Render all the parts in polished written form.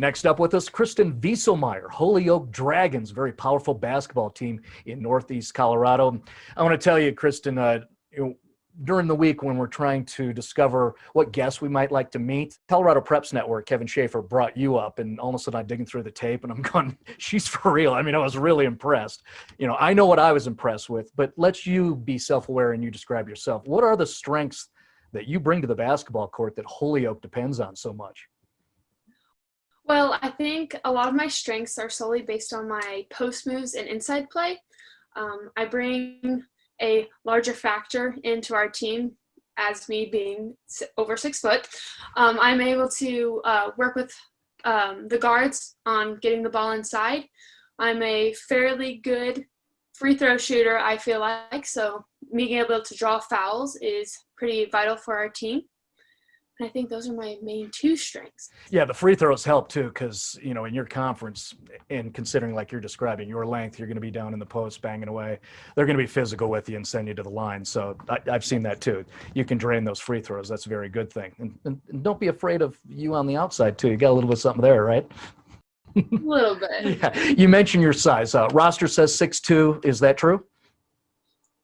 Next up with us, KRISTIN VIESELMEYER, Holyoke Dragons, very powerful basketball team in Northeast Colorado. I want to tell you, KRISTIN, during the week when we're trying to discover what guests we might like to meet, Colorado Preps Network, Kevin Schaefer brought you up, and all of a sudden I'm digging through the tape and I'm going, she's for real. I mean, I was really impressed. I know what I was impressed with, but let you be self-aware and you describe yourself. What are the strengths that you bring to the basketball court that Holyoke depends on so much? Well, I think a lot of my strengths are solely based on my post moves and inside play. I bring a larger factor into our team as me being over 6 foot. I'm able to work with the guards on getting the ball inside. I'm a fairly good free throw shooter, I feel like, so being able to draw fouls is pretty vital for our team. And I think those are my main 2 strengths. Yeah, the free throws help too, because, in your conference, and considering like you're describing your length, you're going to be down in the post banging away. They're going to be physical with you and send you to the line. So I've seen that too. You can drain those free throws. That's a very good thing. And don't be afraid of you on the outside too. You got a little bit of something there, right? A little bit. Yeah. You mentioned your size. Roster says 6'2". Is that true?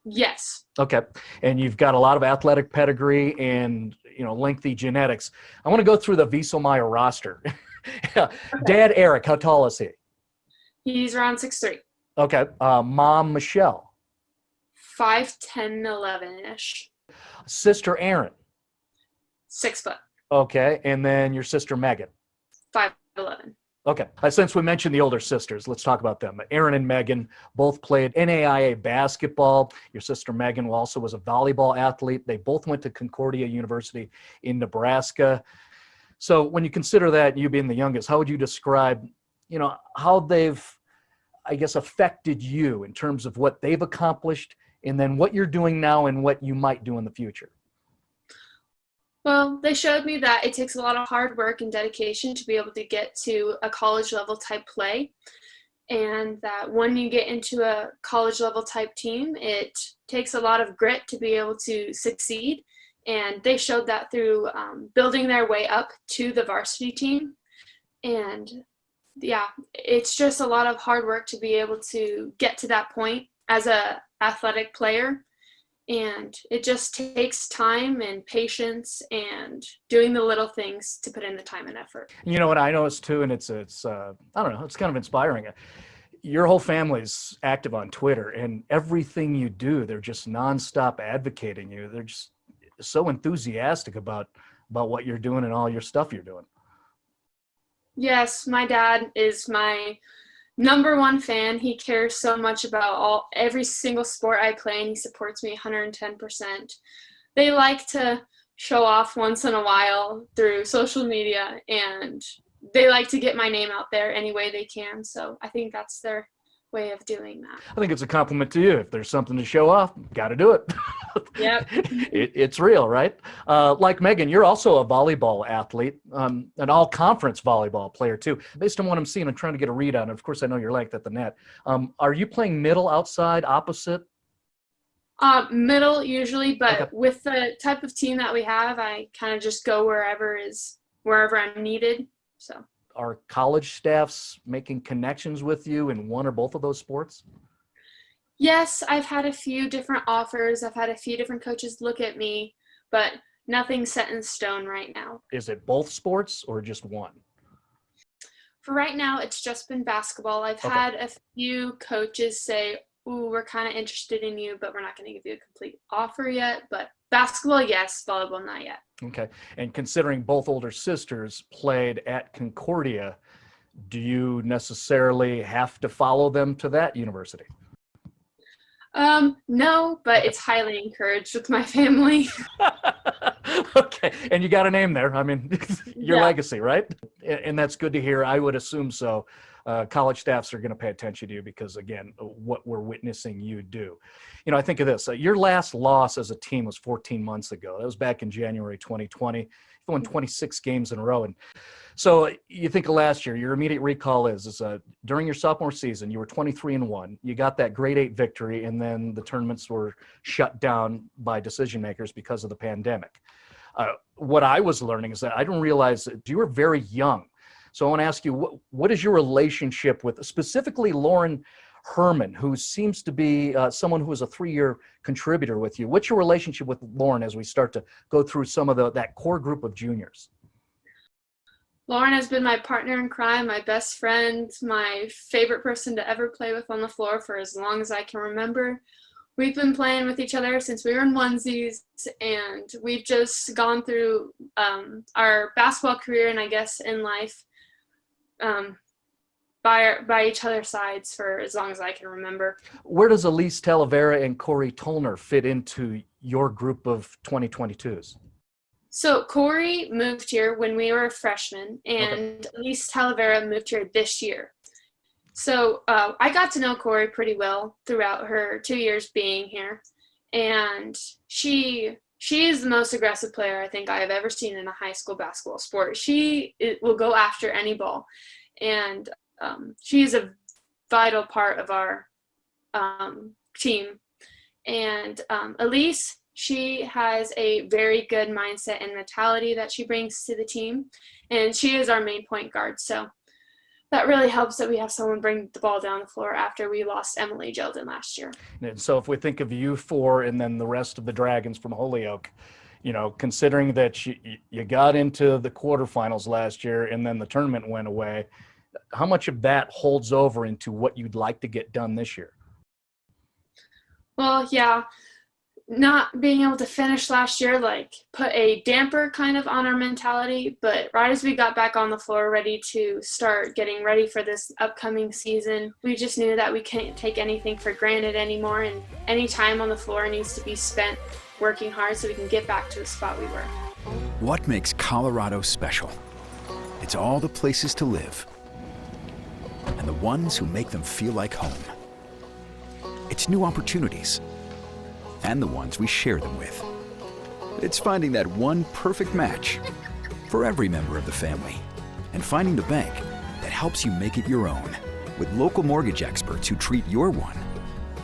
Yes. Okay. And you've got a lot of athletic pedigree and, lengthy genetics. I want to go through the VIESELMEYER roster. Okay. Dad, Eric, how tall is he? He's around 6'3". Okay. Mom, Michelle. 5'10", 11-ish. Sister, Erin. 6 foot. Okay. And then your sister, Megan. 5'11". Okay. Since we mentioned the older sisters, let's talk about them. Erin and Megan both played NAIA basketball. Your sister Megan also was a volleyball athlete. They both went to Concordia University in Nebraska. So when you consider that, you being the youngest, how would you describe, how they've, I guess, affected you in terms of what they've accomplished and then what you're doing now and what you might do in the future? Well, they showed me that it takes a lot of hard work and dedication to be able to get to a college level type play. And that when you get into a college level type team, it takes a lot of grit to be able to succeed. And they showed that through building their way up to the varsity team. And yeah, it's just a lot of hard work to be able to get to that point as a athletic player. And it just takes time and patience and doing the little things to put in the time and effort. You know what I noticed too, and it's I don't know, it's kind of inspiring. Your whole family's active on Twitter, and everything you do, they're just nonstop advocating you. They're just so enthusiastic about what you're doing and all your stuff you're doing. Yes, my dad is my #1 fan. He cares so much about every single sport I play, and he supports me 110%. They like to show off once in a while through social media, and they like to get my name out there any way they can. So I think that's their way of doing that. I think it's a compliment to you. If there's something to show off, got to do it. Yep. It's real, right? Like Megan, you're also a volleyball athlete, an all-conference volleyball player too. Based on what I'm seeing, I'm trying to get a read on it. Of course, I know your length at the net. Are you playing middle, outside, opposite? Middle usually, but Okay. with the type of team that we have, I kind of just go wherever I'm needed. So. Are college staffs making connections with you in one or both of those sports? Yes, I've had a few different offers. I've had a few different coaches look at me, but nothing's set in stone right now. Is it both sports or just one? For right now, it's just been basketball. I've had a few coaches say, "Ooh, we're kind of interested in you, but we're not going to give you a complete offer yet." But basketball, yes. Volleyball, not yet. Okay. And considering both older sisters played at Concordia, do you necessarily have to follow them to that university? No, but it's highly encouraged with my family. Okay. And you got a name there. I mean, your Yeah. legacy, right? And that's good to hear. I would assume so. College staffs are going to pay attention to you because, again, what we're witnessing you do. I think of this. Your last loss as a team was 14 months ago. That was back in January 2020. You won 26 games in a row. And so you think of last year, your immediate recall is during your sophomore season, you were 23-1. You got that grade 8 victory, and then the tournaments were shut down by decision makers because of the pandemic. What I was learning is that I didn't realize that you were very young. So I want to ask you, what is your relationship with specifically Lauren Herman, who seems to be someone who is a 3-year contributor with you? What's your relationship with Lauren as we start to go through some of that core group of juniors? Lauren has been my partner in crime, my best friend, my favorite person to ever play with on the floor for as long as I can remember. We've been playing with each other since we were in onesies, and we've just gone through our basketball career and I guess in life by each other's sides for as long as I can remember. Where does Elise Talavera and Corey Tolner fit into your group of 2022s? So Corey moved here when we were freshmen, and Okay. Elise Talavera moved here this year. So I got to know Corey pretty well throughout her 2 years being here, and she is the most aggressive player I think I have ever seen in a high school basketball sport. She will go after any ball, and she is a vital part of our team. And Elise, she has a very good mindset and mentality that she brings to the team, and she is our main point guard. So that really helps that we have someone bring the ball down the floor after we lost Emily Jelden last year. And so if we think of you four and then the rest of the Dragons from Holyoke, considering that you got into the quarterfinals last year and then the tournament went away, how much of that holds over into what you'd like to get done this year? Well, yeah, not being able to finish last year put a damper kind of on our mentality, but right as we got back on the floor ready to start getting ready for this upcoming season, we just knew that we can't take anything for granted anymore, and any time on the floor needs to be spent working hard so we can get back to the spot we were. What makes Colorado special? It's all the places to live and the ones who make them feel like home. It's new opportunities and the ones we share them with. It's finding that one perfect match for every member of the family and finding the bank that helps you make it your own with local mortgage experts who treat your one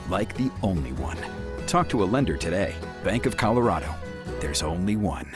like the only one. Talk to a lender today. Bank of Colorado. There's only one.